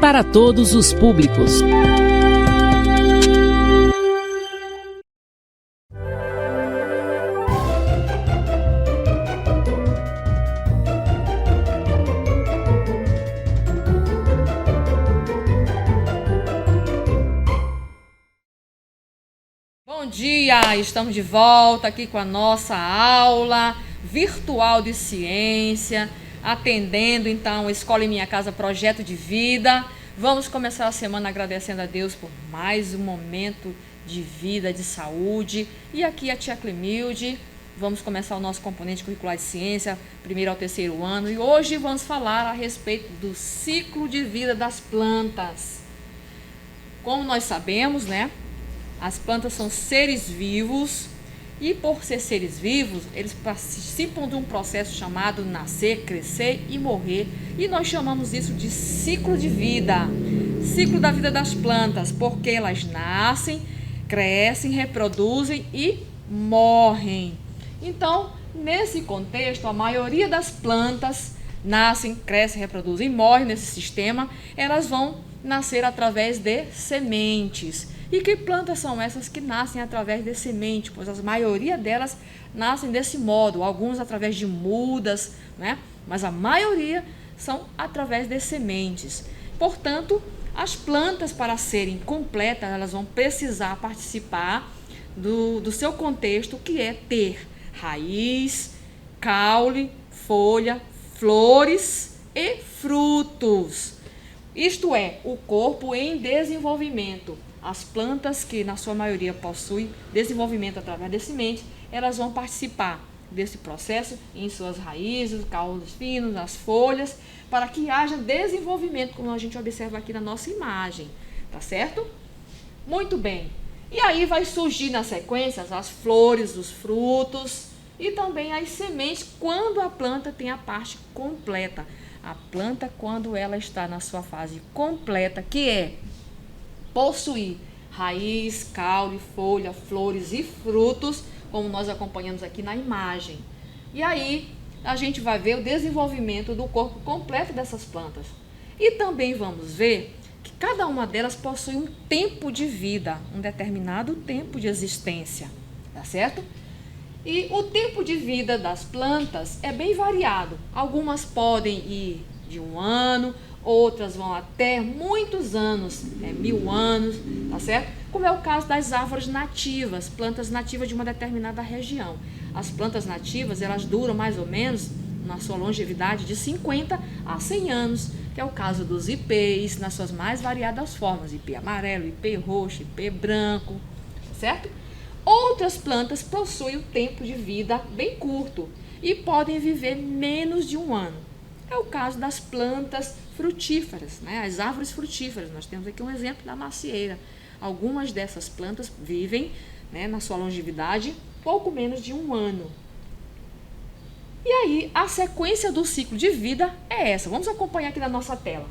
para todos os públicos. Bom dia, estamos de volta aqui com a nossa aula virtual de ciência, atendendo então a Escola em Minha Casa Projeto de Vida. Vamos começar a semana agradecendo a Deus por mais um momento de vida, de saúde. E aqui a tia Clemilde, vamos começar o nosso componente curricular de ciência, primeiro ao terceiro ano. E hoje vamos falar a respeito do ciclo de vida das plantas. Como nós sabemos, né? As plantas são seres vivos e, por ser seres vivos, eles participam de um processo chamado nascer, crescer e morrer. E nós chamamos isso de ciclo de vida. Ciclo da vida das plantas, porque elas nascem, crescem, reproduzem e morrem. Então, nesse contexto, a maioria das plantas nascem, crescem, reproduzem e morrem nesse sistema. Elas vão nascer através de sementes. E que plantas são essas que nascem através de semente? Pois a maioria delas nascem desse modo, alguns através de mudas, né? Mas a maioria são através de sementes. Portanto, as plantas, para serem completas, elas vão precisar participar do seu contexto, que é ter raiz, caule, folha, flores e frutos. Isto é, o corpo em desenvolvimento. As plantas que, na sua maioria, possuem desenvolvimento através de sementes, elas vão participar desse processo em suas raízes, caules finos, as folhas, para que haja desenvolvimento, como a gente observa aqui na nossa imagem, tá certo? Muito bem. E aí vai surgir na sequência as flores, os frutos e também as sementes, quando a planta tem a parte completa. A planta, quando ela está na sua fase completa, que é possuir raiz, caule, folha, flores e frutos, como nós acompanhamos aqui na imagem. E aí a gente vai ver o desenvolvimento do corpo completo dessas plantas. E também vamos ver que cada uma delas possui um tempo de vida, um determinado tempo de existência, tá certo? E o tempo de vida das plantas é bem variado. Algumas podem ir de 1 ano, outras vão até muitos anos, 1000 anos, tá certo? Como é o caso das árvores nativas, plantas nativas de uma determinada região. As plantas nativas, elas duram mais ou menos, na sua longevidade, de 50 a 100 anos, que é o caso dos ipês, nas suas mais variadas formas, ipê amarelo, ipê roxo, ipê branco, certo? Outras plantas possuem um tempo de vida bem curto e podem viver menos de 1 ano. É o caso das plantas frutíferas, né? As árvores frutíferas. Nós temos aqui um exemplo da macieira. Algumas dessas plantas vivem, né, na sua longevidade pouco menos de 1 ano. E aí, a sequência do ciclo de vida é essa. Vamos acompanhar aqui na nossa tela.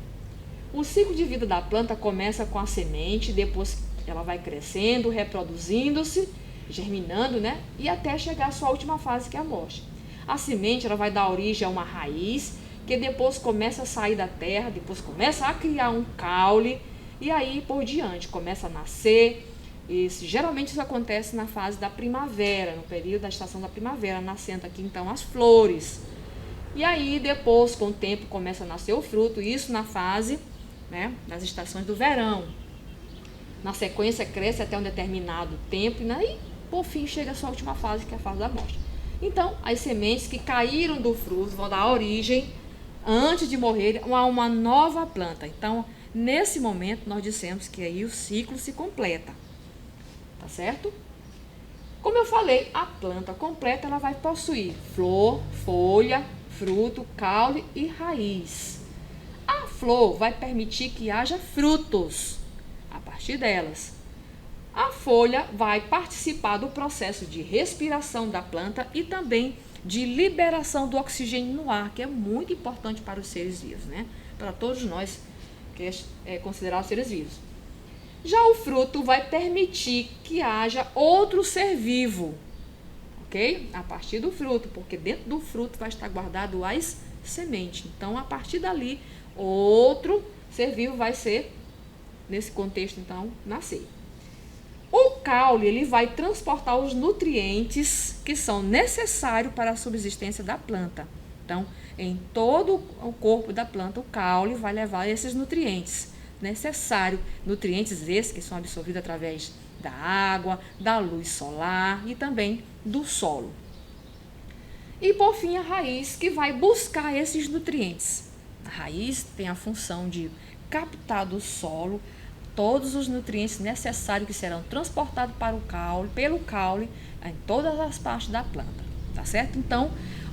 O ciclo de vida da planta começa com a semente, depois ela vai crescendo, reproduzindo-se, germinando, né? E até chegar à sua última fase, que é a morte. A semente, ela vai dar origem a uma raiz, que depois começa a sair da terra, depois começa a criar um caule, e aí por diante, começa a nascer. Geralmente isso acontece na fase da primavera, no período da estação da primavera, nascendo aqui então as flores. E aí depois, com o tempo, começa a nascer o fruto, isso na fase, né, das estações do verão. Na sequência cresce até um determinado tempo, e aí por fim chega a sua última fase, que é a fase da morte. Então, as sementes que caíram do fruto vão dar origem, antes de morrer, a uma nova planta. Então, nesse momento, nós dissemos que aí o ciclo se completa. Tá certo? Como eu falei, a planta completa, ela vai possuir flor, folha, fruto, caule e raiz. A flor vai permitir que haja frutos a partir delas. A folha vai participar do processo de respiração da planta e também de liberação do oxigênio no ar, que é muito importante para os seres vivos, né? Para todos nós que é considerado seres vivos. Já o fruto vai permitir que haja outro ser vivo, ok? A partir do fruto, porque dentro do fruto vai estar guardado as sementes. Então, a partir dali, outro ser vivo vai ser, nesse contexto, então, nascer. O caule, ele vai transportar os nutrientes que são necessários para a subsistência da planta. Então, em todo o corpo da planta, o caule vai levar esses nutrientes necessários. Nutrientes esses que são absorvidos através da água, da luz solar e também do solo. E, por fim, a raiz, que vai buscar esses nutrientes. A raiz tem a função de captar do solo todos os nutrientes necessários que serão transportados para o caule, pelo caule, em todas as partes da planta, tá certo? Então,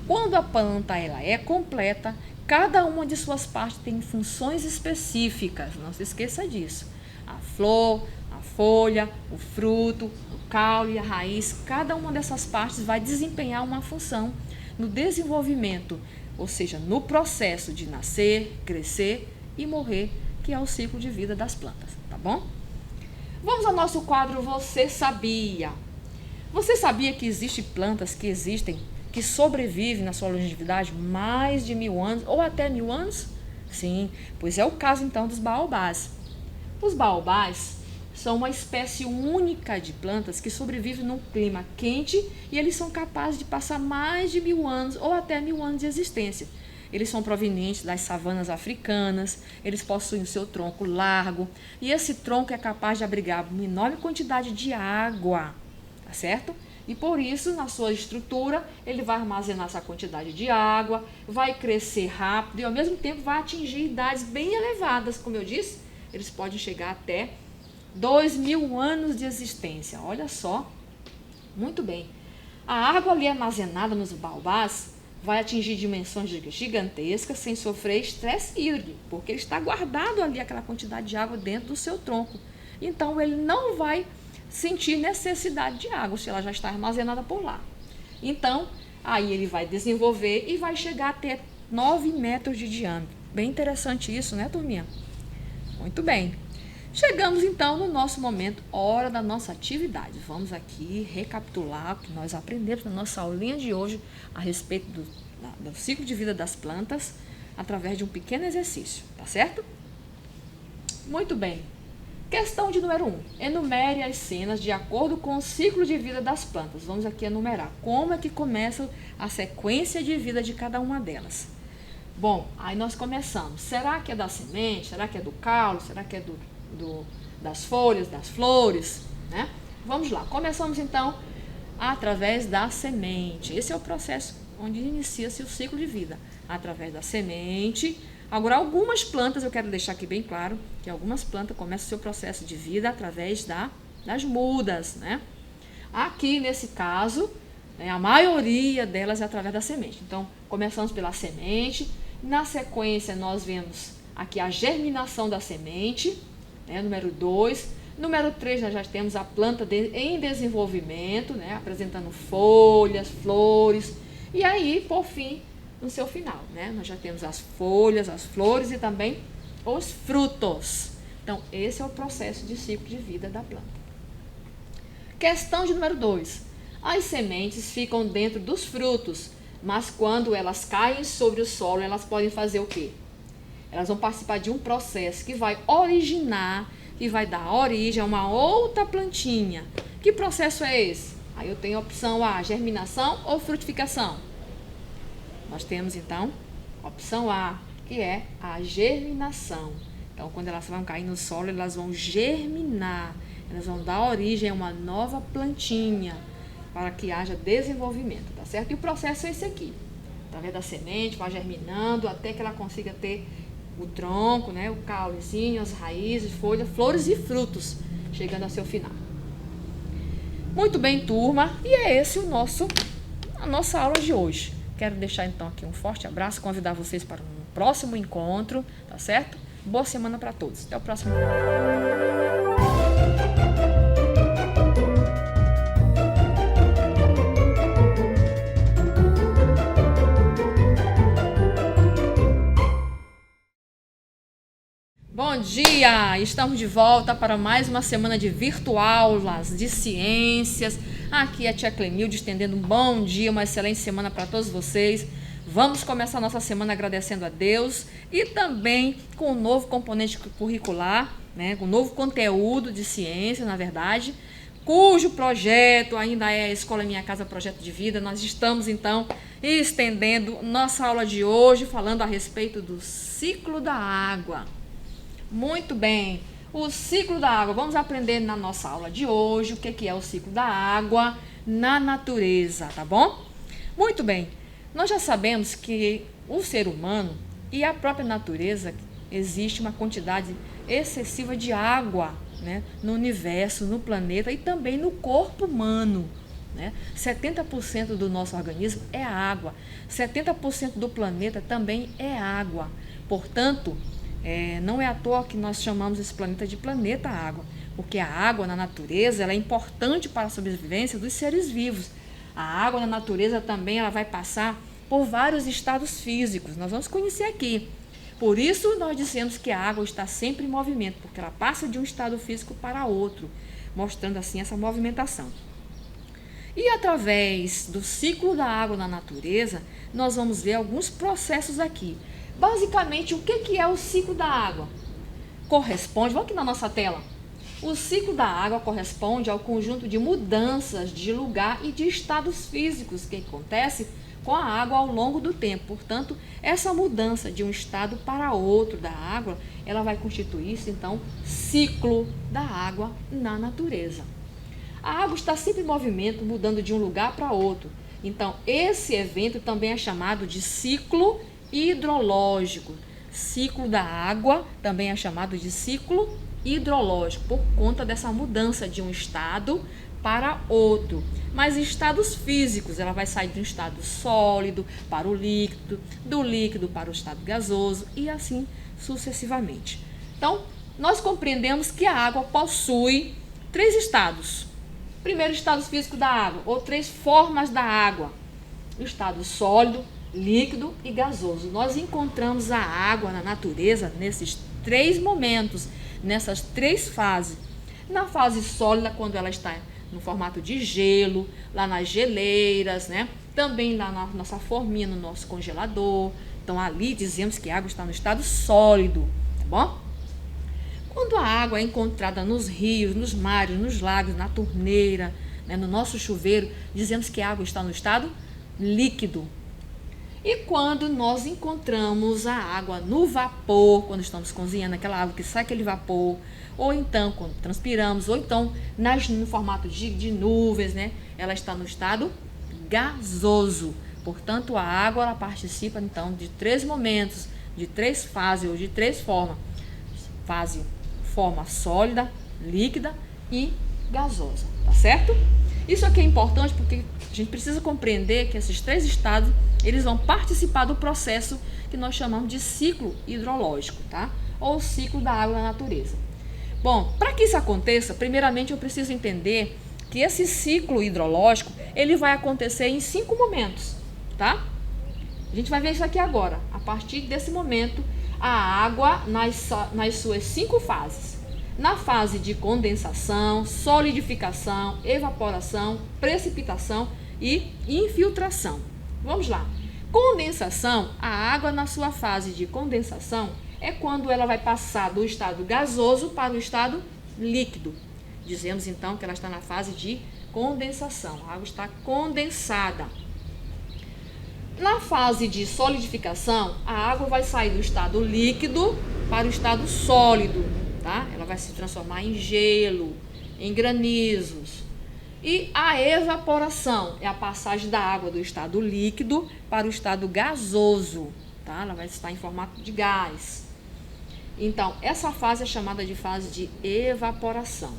quando a planta ela é completa, cada uma de suas partes tem funções específicas, não se esqueça disso. A flor, a folha, o fruto, o caule, a raiz, cada uma dessas partes vai desempenhar uma função no desenvolvimento, ou seja, no processo de nascer, crescer e morrer, que é o ciclo de vida das plantas, tá bom? Vamos ao nosso quadro Você Sabia? Você sabia que existem plantas que sobrevivem na sua longevidade mais de 1000 anos ou até 1000 anos? Sim, pois é o caso então dos baobás. Os baobás são uma espécie única de plantas que sobrevivem num clima quente e eles são capazes de passar mais de 1000 anos ou até 1000 anos de existência. Eles são provenientes das savanas africanas, eles possuem o seu tronco largo e esse tronco é capaz de abrigar uma enorme quantidade de água, tá certo? E por isso, na sua estrutura, ele vai armazenar essa quantidade de água, vai crescer rápido e ao mesmo tempo vai atingir idades bem elevadas, como eu disse, eles podem chegar até 2000 anos de existência, olha só, muito bem. A água ali armazenada nos baobás vai atingir dimensões gigantescas sem sofrer estresse hídrico, porque ele está guardado ali aquela quantidade de água dentro do seu tronco. Então, ele não vai sentir necessidade de água, se ela já está armazenada por lá. Então, aí ele vai desenvolver e vai chegar até 9 metros de diâmetro. Bem interessante isso, né, turminha? Muito bem. Chegamos então no nosso momento, hora da nossa atividade. Vamos aqui recapitular o que nós aprendemos na nossa aulinha de hoje a respeito do ciclo de vida das plantas através de um pequeno exercício, tá certo? Muito bem. Questão de número 1. Enumere as cenas de acordo com o ciclo de vida das plantas. Vamos aqui enumerar como é que começa a sequência de vida de cada uma delas. Bom, aí nós começamos. Será que é da semente? Será que é do caule? Será que é das folhas, das flores, né? Vamos lá, começamos então através da semente. Esse é o processo onde inicia-se o ciclo de vida, através da semente. Agora, algumas plantas, eu quero deixar aqui bem claro, que algumas plantas começam o seu processo de vida através das mudas, né? Aqui, nesse caso, a maioria delas é através da semente. Então, começamos pela semente, na sequência nós vemos aqui a germinação da semente, número 2. Número 3, nós já temos a planta em desenvolvimento, né, apresentando folhas, flores. E aí, por fim, no seu final, né, nós já temos as folhas, as flores e também os frutos. Então, esse é o processo de ciclo de vida da planta. Questão de número 2. As sementes ficam dentro dos frutos, mas quando elas caem sobre o solo, elas podem fazer o quê? Elas vão participar de um processo que vai originar, que vai dar origem a uma outra plantinha. Que processo é esse? Aí eu tenho a opção A, germinação ou frutificação. Nós temos então a opção A, que é a germinação. Então, quando elas vão cair no solo, elas vão germinar, elas vão dar origem a uma nova plantinha para que haja desenvolvimento, tá certo? E o processo é esse aqui. Através da semente, vai germinando até que ela consiga ter o tronco, né, o caulezinho, as raízes, folhas, flores e frutos, chegando ao seu final. Muito bem, turma, e é esse a nossa aula de hoje. Quero deixar então aqui um forte abraço, convidar vocês para um próximo encontro, tá certo? Boa semana para todos. Até o próximo encontro. Bom dia! Estamos de volta para mais uma semana de virtuaulas de ciências. Aqui é a tia Clemilde estendendo um bom dia, uma excelente semana para todos vocês. Vamos começar nossa semana agradecendo a Deus e também com um novo componente curricular, né, com um novo conteúdo de ciência, na verdade, cujo projeto ainda é a Escola Minha Casa Projeto de Vida. Nós estamos, então, estendendo nossa aula de hoje, falando a respeito do ciclo da água. Muito bem, o ciclo da água. Vamos aprender na nossa aula de hoje o que é o ciclo da água na natureza, tá bom? Muito bem, nós já sabemos que o ser humano e a própria natureza, existe uma quantidade excessiva de água, né, no universo, no planeta e também no corpo humano, né? 70% do nosso organismo é água, 70% do planeta também é água. Portanto, não é à toa que nós chamamos esse planeta de planeta água, porque a água na natureza ela é importante para a sobrevivência dos seres vivos. A água na natureza também ela vai passar por vários estados físicos, nós vamos conhecer aqui. Por isso nós dizemos que a água está sempre em movimento, porque ela passa de um estado físico para outro, mostrando assim essa movimentação. E através do ciclo da água na natureza, nós vamos ver alguns processos aqui. Basicamente, o que é o ciclo da água? Corresponde, vamos aqui na nossa tela. O ciclo da água corresponde ao conjunto de mudanças de lugar e de estados físicos que acontece com a água ao longo do tempo. Portanto, essa mudança de um estado para outro da água, ela vai constituir-se, então, ciclo da água na natureza. A água está sempre em movimento, mudando de um lugar para outro. Então, esse evento também é chamado de ciclo hidrológico. Ciclo da água também é chamado de ciclo hidrológico, por conta dessa mudança de um estado para outro. Mas em estados físicos, ela vai sair de um estado sólido para o líquido, do líquido para o estado gasoso e assim sucessivamente. Então, nós compreendemos que a água possui 3 estados. Primeiro estado físico da água, ou 3 formas da água. O estado sólido, líquido e gasoso. Nós encontramos a água na natureza nesses 3 momentos, nessas 3 fases. Na fase sólida, quando ela está no formato de gelo, lá nas geleiras, né? Também lá na nossa forminha, no nosso congelador. Então, ali dizemos que a água está no estado sólido, tá bom? Quando a água é encontrada nos rios, nos mares, nos lagos, na torneira, né, no nosso chuveiro, dizemos que a água está no estado líquido. E quando nós encontramos a água no vapor, quando estamos cozinhando, aquela água que sai aquele vapor, ou então quando transpiramos, ou então no formato de nuvens, né, ela está no estado gasoso. Portanto, a água ela participa então de 3 momentos, de 3 fases ou de 3 formas. Forma sólida, líquida e gasosa, tá certo? Isso aqui é importante porque a gente precisa compreender que esses 3 estados, eles vão participar do processo que nós chamamos de ciclo hidrológico, tá? Ou ciclo da água na natureza. Bom, para que isso aconteça, primeiramente eu preciso entender que esse ciclo hidrológico, ele vai acontecer em 5 momentos, tá? A gente vai ver isso aqui agora. A partir desse momento, a água nas suas 5 fases. Na fase de condensação, solidificação, evaporação, precipitação e infiltração. Vamos lá. Condensação, a água na sua fase de condensação é quando ela vai passar do estado gasoso para o estado líquido. Dizemos então que ela está na fase de condensação. A água está condensada. Na fase de solidificação, a água vai sair do estado líquido para o estado sólido, tá? Ela vai se transformar em gelo, em granizos. E a evaporação é a passagem da água do estado líquido para o estado gasoso, tá? Ela vai estar em formato de gás. Então, essa fase é chamada de fase de evaporação.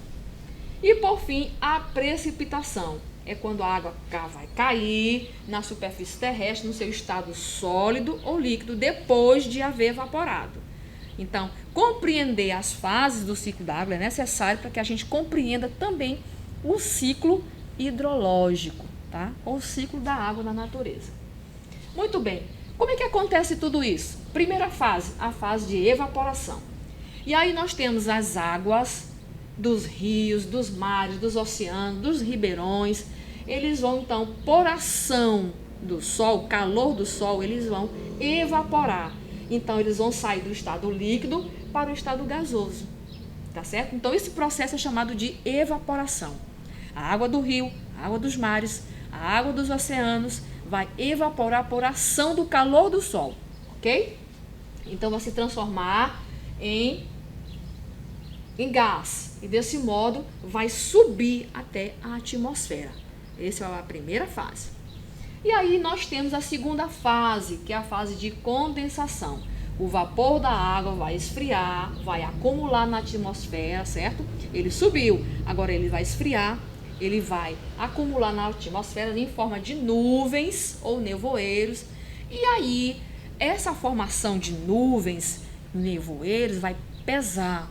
E, por fim, a precipitação. É quando a água vai cair na superfície terrestre no seu estado sólido ou líquido depois de haver evaporado. Então, compreender as fases do ciclo da água é necessário para que a gente compreenda também o ciclo hidrológico, tá? Ou o ciclo da água na natureza. Muito bem. Como é que acontece tudo isso? Primeira fase, a fase de evaporação. E aí nós temos as águas dos rios, dos mares, dos oceanos, dos ribeirões. Eles vão então, por ação do sol, calor do sol, eles vão evaporar. Então, eles vão sair do estado líquido para o estado gasoso, tá certo? Então, esse processo é chamado de evaporação. A água do rio, a água dos mares, a água dos oceanos vai evaporar por ação do calor do sol, ok? Então, vai se transformar em gás e desse modo vai subir até a atmosfera. Essa é a primeira fase. E aí nós temos a segunda fase, que é a fase de condensação. O vapor da água vai esfriar, vai acumular na atmosfera, certo? Ele subiu, agora ele vai esfriar, ele vai acumular na atmosfera em forma de nuvens ou nevoeiros. E aí, essa formação de nuvens, nevoeiros, vai pesar.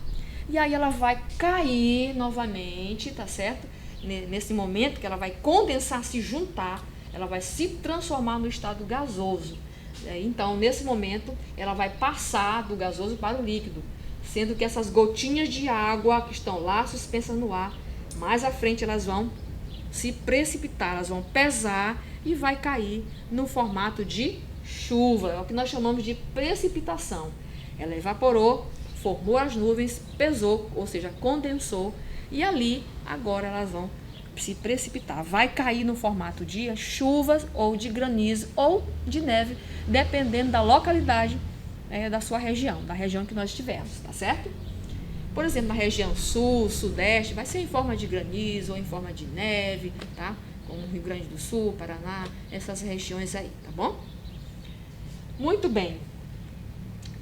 E aí ela vai cair novamente, tá certo? Nesse momento que ela vai condensar, se juntar, ela vai se transformar no estado gasoso. Então, nesse momento, ela vai passar do gasoso para o líquido, sendo que essas gotinhas de água que estão lá suspensas no ar, mais à frente elas vão se precipitar, elas vão pesar e vai cair no formato de chuva. É o que nós chamamos de precipitação. Ela evaporou, formou as nuvens, pesou, ou seja, condensou, e ali agora elas vão se precipitar. Vai cair no formato de chuvas ou de granizo ou de neve, dependendo da localidade da sua região, da região que nós estivermos, tá certo? Por exemplo, na região sul, sudeste, vai ser em forma de granizo ou em forma de neve, tá? Como Rio Grande do Sul, Paraná, essas regiões aí, tá bom? Muito bem.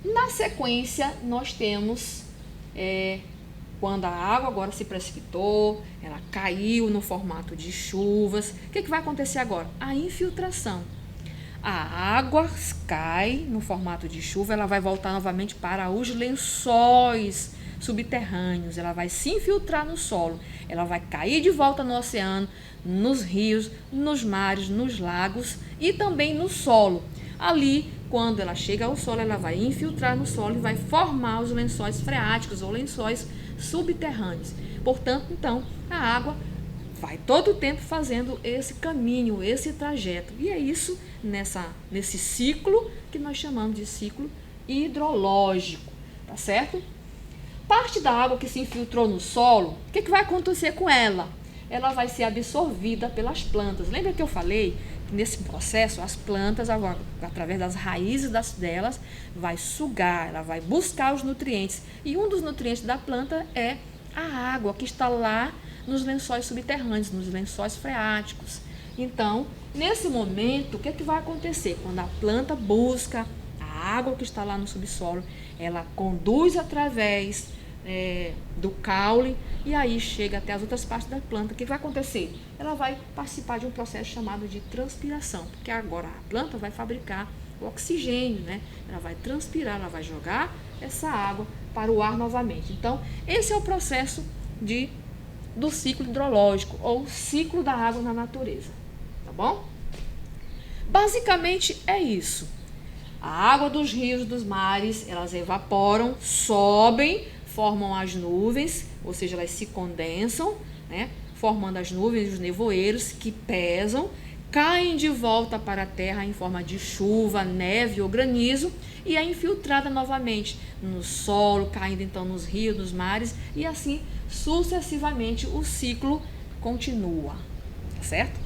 Na sequência, nós temos quando a água agora se precipitou, ela caiu no formato de chuvas. O que vai acontecer agora? A infiltração. A água cai no formato de chuva, ela vai voltar novamente para os lençóis subterrâneos, ela vai se infiltrar no solo, ela vai cair de volta no oceano, nos rios, nos mares, nos lagos e também no solo. Ali, quando ela chega ao solo, ela vai infiltrar no solo e vai formar os lençóis freáticos ou lençóis subterrâneos. Portanto, então, a água vai todo o tempo fazendo esse caminho, esse trajeto. E é isso nesse ciclo que nós chamamos de ciclo hidrológico, tá certo? Parte da água que se infiltrou no solo, o que vai acontecer com ela? Ela vai ser absorvida pelas plantas. Lembra que eu falei que nesse processo as plantas, através das raízes delas, vai sugar, ela vai buscar os nutrientes. E um dos nutrientes da planta é a água que está lá nos lençóis subterrâneos, nos lençóis freáticos. Então, nesse momento, o que vai acontecer? Quando a planta busca a água que está lá no subsolo, ela conduz através do caule e aí chega até as outras partes da planta. O que vai acontecer? Ela vai participar de um processo chamado de transpiração, porque agora a planta vai fabricar o oxigênio, né? Ela vai transpirar, ela vai jogar essa água para o ar novamente. Então, esse é o processo do ciclo hidrológico ou ciclo da água na natureza, tá bom? Basicamente é isso. A água dos rios, dos mares, elas evaporam, sobem, formam as nuvens, ou seja, elas se condensam, né? Formando as nuvens, os nevoeiros que pesam, caem de volta para a terra em forma de chuva, neve ou granizo e é infiltrada novamente no solo, caindo então nos rios, nos mares e assim sucessivamente o ciclo continua, certo?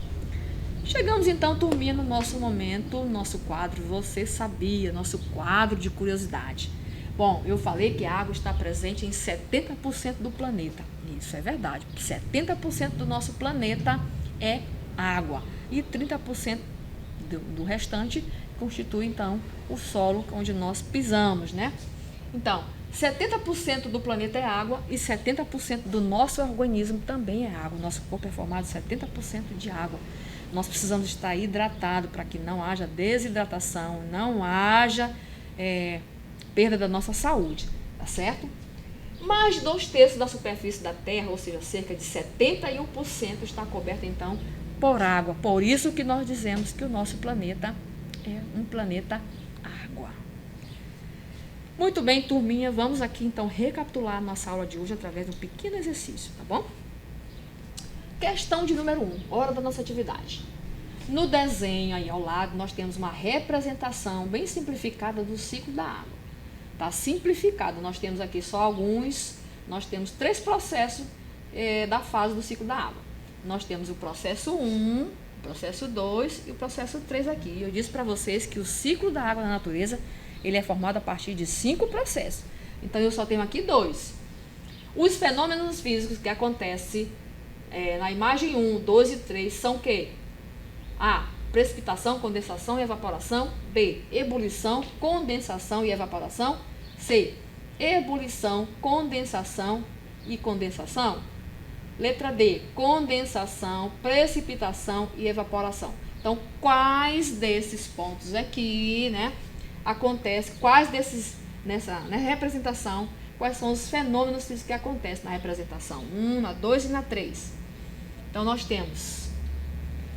Chegamos então, turminha, no nosso momento, nosso quadro Você Sabia, nosso quadro de curiosidade. Bom, eu falei que a água está presente em 70% do planeta. Isso é verdade, porque 70% do nosso planeta é água e 30% do restante constitui então o solo onde nós pisamos, né? Então, 70% do planeta é água e 70% do nosso organismo também é água. Nosso corpo é formado de 70% de água. Nós precisamos estar hidratado para que não haja desidratação, não haja perda da nossa saúde, tá certo? Mais de 2/3 da superfície da Terra, ou seja, cerca de 71% está coberta então por água. Por isso que nós dizemos que o nosso planeta é um planeta água. Muito bem, turminha, vamos aqui então recapitular a nossa aula de hoje através de um pequeno exercício, tá bom? Questão de número 1, hora da nossa atividade. No desenho aí ao lado, nós temos uma representação bem simplificada do ciclo da água. Está simplificado, nós temos aqui só alguns, nós temos 3 processos da fase do ciclo da água. Nós temos o processo 1, o processo 2 e o processo 3 aqui. Eu disse para vocês que o ciclo da água na natureza, ele é formado a partir de 5 processos. Então, eu só tenho aqui 2. Os fenômenos físicos que acontecem na imagem 1, 2 e 3 são o quê? A. Precipitação, condensação e evaporação. B. Ebulição, condensação e evaporação. C. Ebulição, condensação e condensação. Letra D. Condensação, precipitação e evaporação. Então, quais desses pontos aqui, né, acontece? Quais desses, nessa representação, quais são os fenômenos físicos que acontecem na representação 1, na 2 e na 3? Então, nós temos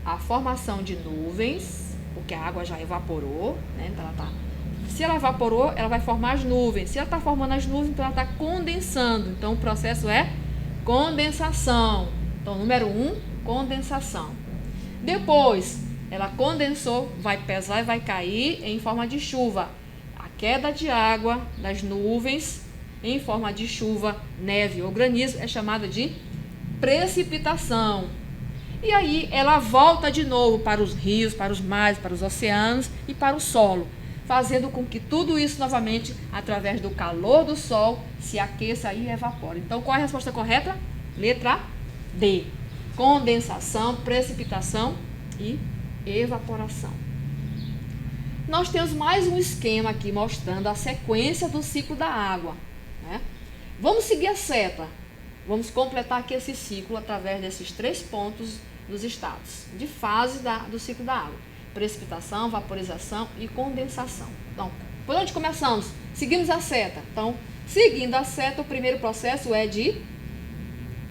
a formação de nuvens, porque a água já evaporou, né? Então se ela evaporou, ela vai formar as nuvens. Se ela está formando as nuvens, então ela está condensando. Então o processo é condensação. Então, número 1, condensação. Depois, ela condensou, vai pesar e vai cair em forma de chuva. A queda de água das nuvens em forma de chuva, neve ou granizo é chamada de precipitação. E aí ela volta de novo para os rios, para os mares, para os oceanos e para o solo, fazendo com que tudo isso novamente, através do calor do sol, se aqueça e evapore. Então, qual é a resposta correta? Letra D. Condensação, precipitação e evaporação. Nós temos mais um esquema aqui mostrando a sequência do ciclo da água, né? Vamos seguir a seta. Vamos completar aqui esse ciclo através desses 3 pontos dos estados de fase do ciclo da água: precipitação, vaporização e condensação. Então, por onde começamos? Seguimos a seta. Então, seguindo a seta, o primeiro processo é de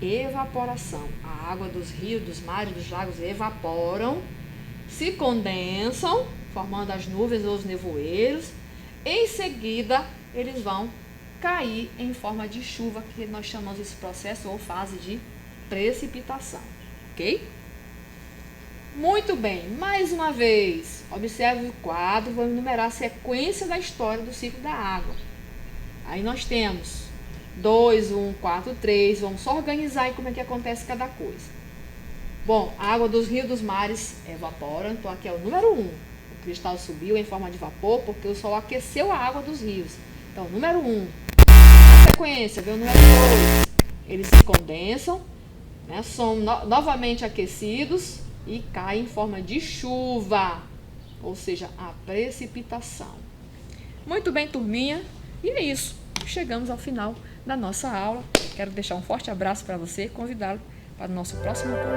evaporação. A água dos rios, dos mares, dos lagos evaporam, se condensam, formando as nuvens ou os nevoeiros. Em seguida, eles vão cair em forma de chuva, que nós chamamos esse processo ou fase de precipitação, ok? Muito bem, mais uma vez, observe o quadro, vamos enumerar a sequência da história do ciclo da água. Aí nós temos 2, 1, 4, 3, vamos só organizar aí como é que acontece cada coisa. Bom, a água dos rios e dos mares evapora, então aqui é o número 1. O cristal subiu em forma de vapor porque o sol aqueceu a água dos rios. Então, número 1. Na sequência, vem o número 2. Eles se condensam, né, são novamente aquecidos e caem em forma de chuva, ou seja, a precipitação. Muito bem, turminha, e é isso. Chegamos ao final da nossa aula. Quero deixar um forte abraço para você e convidá-lo para o nosso próximo encontro.